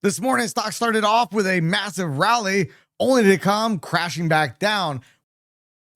This morning, stock started off with a massive rally, only to come crashing back down.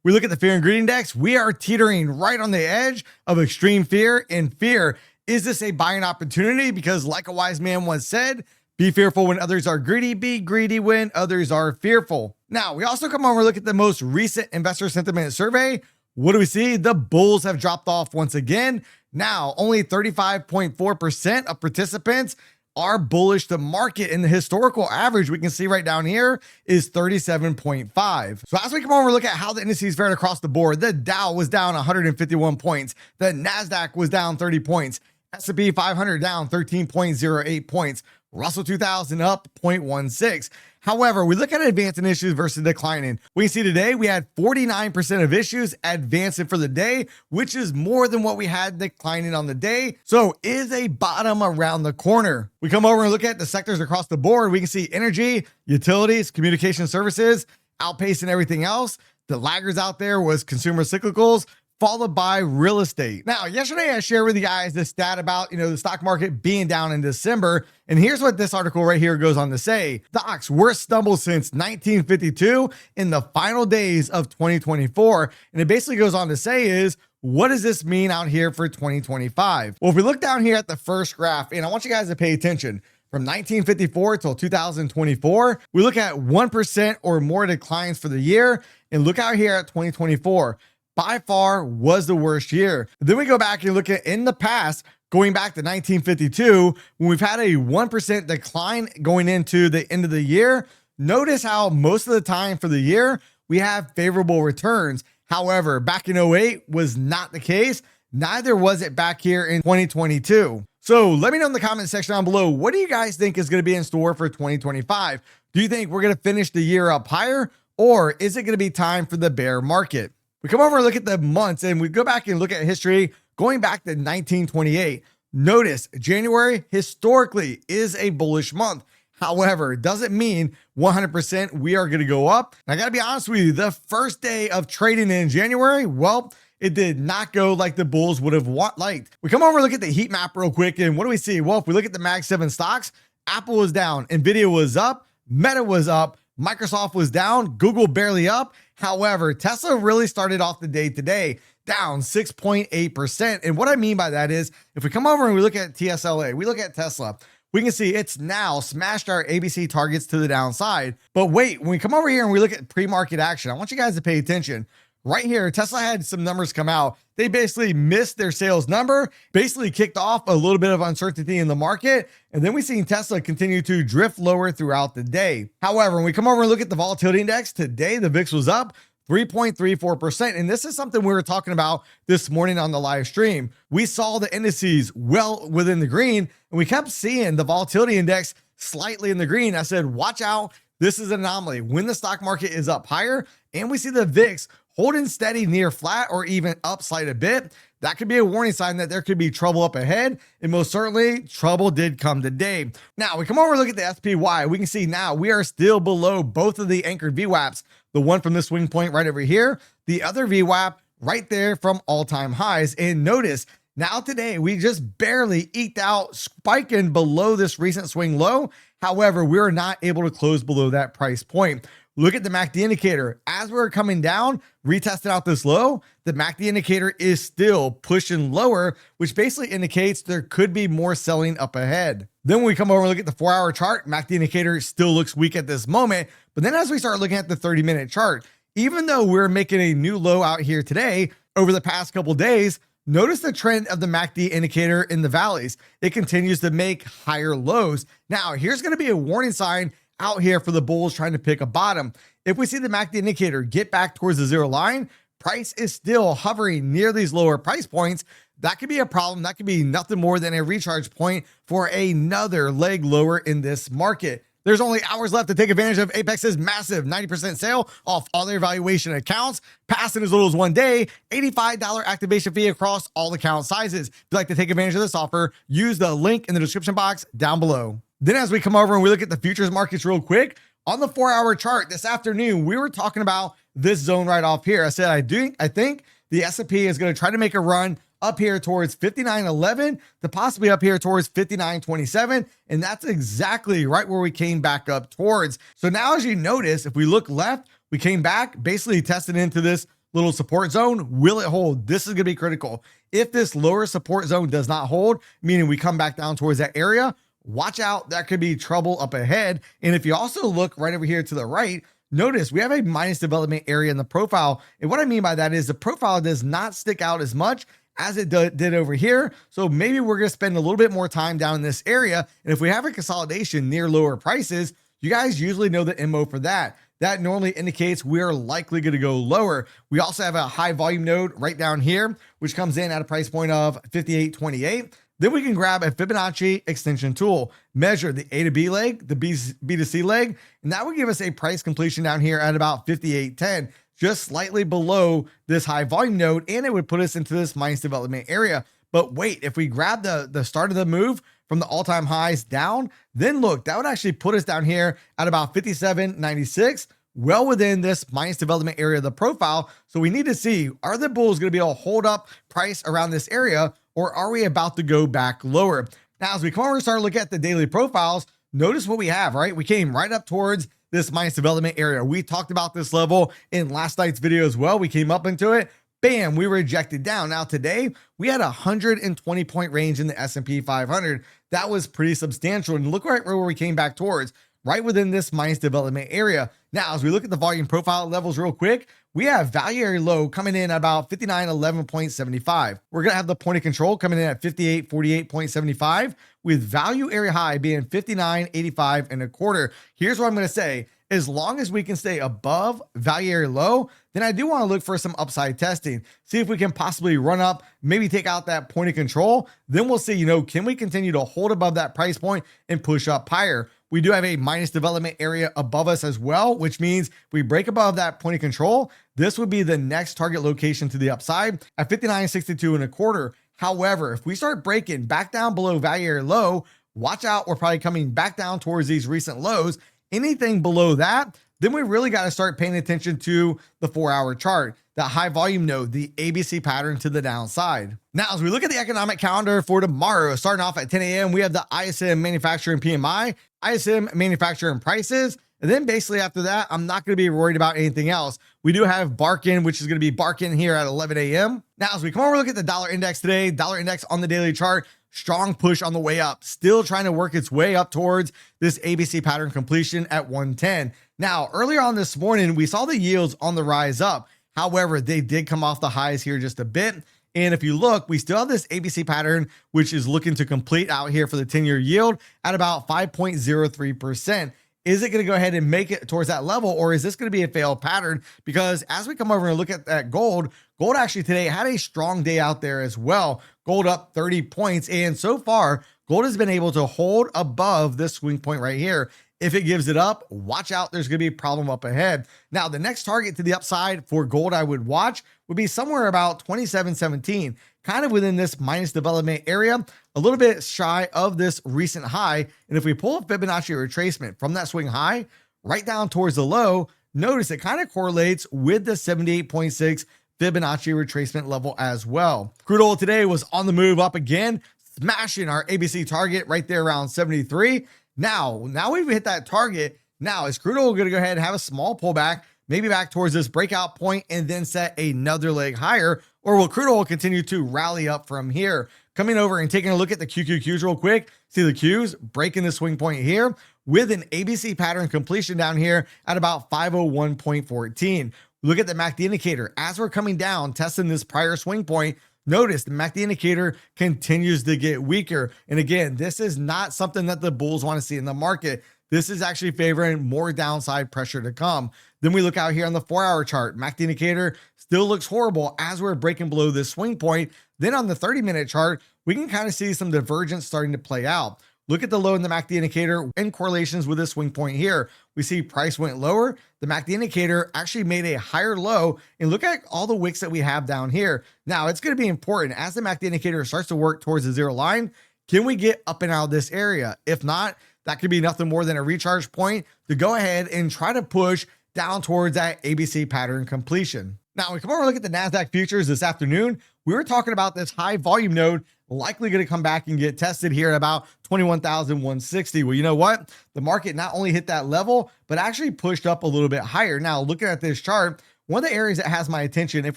We look at the fear and greed index. We are teetering right on the edge of extreme fear and fear. Is this a buying opportunity? Because like a wise man once said, be fearful when others are greedy, be greedy when others are fearful. Now, we also come over and look at the most recent investor sentiment survey. What do we see? The bulls have dropped off once again. Now, only 35.4% of participants are bullish. The market in the historical average we can see right down here is 37.5. So as we come over and look at how the indices fared across the board, the Dow was down 151 points. The NASDAQ was down 30 points. S&P 500 down 13.08 points. Russell 2000 up 0.16. However, we look at advancing issues versus declining. We see today we had 49% of issues advancing for the day, which is more than what we had declining on the day. So is a bottom around the corner. We come over and look at the sectors across the board. We can see energy, utilities, communication services, outpacing everything else. The laggards out there was consumer cyclicals, followed by real estate. Now, yesterday I shared with you guys this stat about, the stock market being down in December. And here's what this article right here goes on to say. Stocks worst stumble since 1952 in the final days of 2024. And it basically goes on to say is, what does this mean out here for 2025? Well, if we look down here at the first graph, and I want you guys to pay attention, from 1954 till 2024, we look at 1% or more declines for the year. And look out here at 2024. By far was the worst year. Then we go back and look at in the past, going back to 1952, when we've had a 1% decline going into the end of the year. Notice how most of the time for the year, we have favorable returns. However, back in 08 was not the case. Neither was it back here in 2022. So let me know in the comment section down below, what do you guys think is going to be in store for 2025? Do you think we're going to finish the year up higher, or is it going to be time for the bear market? We come over and look at the months, and we go back and look at history going back to 1928. Notice January historically is a bullish month. However, it doesn't mean 100% we are going to go up. And I got to be honest with you, the first day of trading in January, well, it did not go like the bulls would have liked. We come over and look at the heat map real quick, and what do we see? Well, if we look at the Mag 7 stocks, Apple was down, Nvidia was up, Meta was up, Microsoft was down, Google barely up. However, Tesla really started off the day today down 6.8%. And what I mean by that is, if we come over and we look at TSLA, we look at Tesla, we can see it's now smashed our ABC targets to the downside. But wait, when we come over here and we look at pre-market action, I want you guys to pay attention. Right here, Tesla had some numbers come out. They basically missed their sales number, basically kicked off a little bit of uncertainty in the market. And then we've seen Tesla continue to drift lower throughout the day. However, when we come over and look at the volatility index, today the VIX was up 3.34%. And this is something we were talking about this morning on the live stream. We saw the indices well within the green, and we kept seeing the volatility index slightly in the green. I said, watch out. This is an anomaly. When the stock market is up higher and we see the VIX holding steady near flat or even up slight a bit, that could be a warning sign that there could be trouble up ahead. And most certainly trouble did come today. Now we come over and look at the SPY. We can see now we are still below both of the anchored VWAPs. The one from the swing point right over here, the other VWAP right there from all-time highs. And notice now today, we just barely eked out spiking below this recent swing low. However, we are not able to close below that price point. Look at the MACD indicator. As we're coming down, retesting out this low, the MACD indicator is still pushing lower, which basically indicates there could be more selling up ahead. Then when we come over and look at the 4-hour chart, MACD indicator still looks weak at this moment. But then as we start looking at the 30-minute chart, even though we're making a new low out here today, over the past couple days, notice the trend of the MACD indicator in the valleys. It continues to make higher lows. Now, here's going to be a warning sign out here for the bulls trying to pick a bottom. If we see the MACD indicator get back towards the zero line, price is still hovering near these lower price points. That could be a problem. That could be nothing more than a recharge point for another leg lower in this market. There's only hours left to take advantage of Apex's massive 90% sale off all their valuation accounts, passing as little as 1 day, $85 activation fee across all account sizes. If you'd like to take advantage of this offer, use the link in the description box down below. Then as we come over and we look at the futures markets real quick, on the 4-hour chart this afternoon, we were talking about this zone right off here. I said, I think the S&P is going to try to make a run up here towards 59.11 to possibly up here towards 59.27. And that's exactly right where we came back up towards. So now, as you notice, if we look left, we came back, basically tested into this little support zone. Will it hold? This is going to be critical. If this lower support zone does not hold, meaning we come back down towards that area, watch out. That could be trouble up ahead. And if you also look right over here to the right, notice we have a minus development area in the profile. And what I mean by that is the profile does not stick out as much as it did over here. So maybe we're going to spend a little bit more time down in this area. And if we have a consolidation near lower prices, you guys usually know the MO for that. That normally indicates we're likely going to go lower. We also have a high volume node right down here, which comes in at a price point of 58.28. Then we can grab a Fibonacci extension tool, measure the A to B leg, the B to C leg, and that would give us a price completion down here at about 58.10, just slightly below this high volume node, and it would put us into this minus development area. But wait, if we grab the start of the move from the all-time highs down, then look, that would actually put us down here at about 57.96, well within this minus development area of the profile. So we need to see, are the bulls going to be able to hold up price around this area, or are we about to go back lower? Now, as we come over and start looking at the daily profiles, notice what we have, right? We came right up towards this minus development area. We talked about this level in last night's video as well. We came up into it. Bam, we were ejected down. Now today, we had a 120 point range in the S&P 500. That was pretty substantial. And look right where we came back towards, right within this minus development area. Now, as we look at the volume profile levels real quick, we have value area low coming in at about 59.11.75. We're going to have the point of control coming in at 58.48.75 with value area high being 59.85 and a quarter. Here's what I'm going to say. As long as we can stay above value area low, then I do want to look for some upside testing. See if we can possibly run up, maybe take out that point of control. Then we'll see, can we continue to hold above that price point and push up higher? We do have a minus development area above us as well, which means if we break above that point of control, this would be the next target location to the upside at 59.62 and a quarter. However, if we start breaking back down below value area low, watch out, we're probably coming back down towards these recent lows. Anything below that, then we really got to start paying attention to the 4-hour chart, that high volume node, the ABC pattern to the downside. Now, as we look at the economic calendar for tomorrow, starting off at 10 a.m., we have the ISM manufacturing PMI, ISM manufacturing prices. And then basically after that, I'm not going to be worried about anything else. We do have Barkin, which is going to be Barkin here at 11 a.m. Now, as we come over and look at the dollar index today, dollar index on the daily chart, strong push on the way up, still trying to work its way up towards this ABC pattern completion at 110. Now, earlier on this morning, we saw the yields on the rise up. However, they did come off the highs here just a bit. And if you look, we still have this ABC pattern, which is looking to complete out here for the 10-year yield at about 5.03%. Is it going to go ahead and make it towards that level, or is this going to be a failed pattern? Because as we come over and look at that gold actually today had a strong day out there as well. Gold up 30 points. And so far, gold has been able to hold above this swing point right here. If it gives it up, watch out. There's going to be a problem up ahead. Now, the next target to the upside for gold I would watch would be somewhere about 27.17, kind of within this minus development area, a little bit shy of this recent high. And if we pull a Fibonacci retracement from that swing high right down towards the low, notice it kind of correlates with the 78.6 Fibonacci retracement level as well. Crude oil today was on the move up again, smashing our ABC target right there around 73. Now we've hit that target. Now is crude oil going to go ahead and have a small pullback, maybe back towards this breakout point and then set another leg higher, or will crude oil continue to rally up from here? Coming over and taking a look at the QQQs real quick, see the Qs breaking the swing point here with an ABC pattern completion down here at about 501.14. Look at the MACD indicator. As we're coming down, testing this prior swing point, notice the MACD indicator continues to get weaker. And again, this is not something that the bulls want to see in the market. This is actually favoring more downside pressure to come. Then we look out here on the 4-hour chart. MACD indicator still looks horrible as we're breaking below this swing point. Then on the 30-minute chart, we can kind of see some divergence starting to play out. Look at the low in the MACD indicator in correlations with this swing point here. We see price went lower. The MACD indicator actually made a higher low, and look at all the wicks that we have down here. Now it's going to be important as the MACD indicator starts to work towards the zero line. Can we get up and out of this area? If not, that could be nothing more than a recharge point to go ahead and try to push down towards that ABC pattern completion. Now, when we come over and look at the NASDAQ futures this afternoon, we were talking about this high volume node likely going to come back and get tested here at about 21,160. Well, you know what? The market not only hit that level, but actually pushed up a little bit higher. Now, looking at this chart, one of the areas that has my attention, if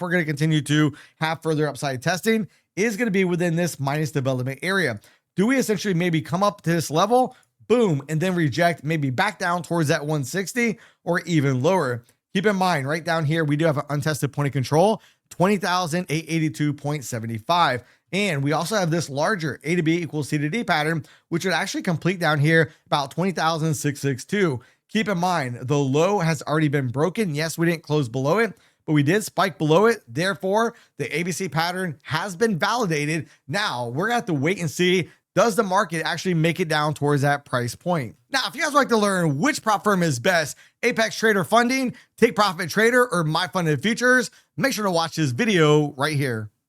we're going to continue to have further upside testing, is going to be within this minus development area. Do we essentially maybe come up to this level, boom, and then reject, maybe back down towards that 160 or even lower? Keep in mind, right down here, we do have an untested point of control, 20,882.75. And we also have this larger A to B equals C to D pattern, which would actually complete down here about 20,662. Keep in mind, the low has already been broken. Yes, we didn't close below it, but we did spike below it. Therefore, the ABC pattern has been validated. Now, we're going to have to wait and see, does the market actually make it down towards that price point? Now, if you guys would like to learn which prop firm is best, Apex Trader Funding, Take Profit Trader, or My Funded Futures, make sure to watch this video right here.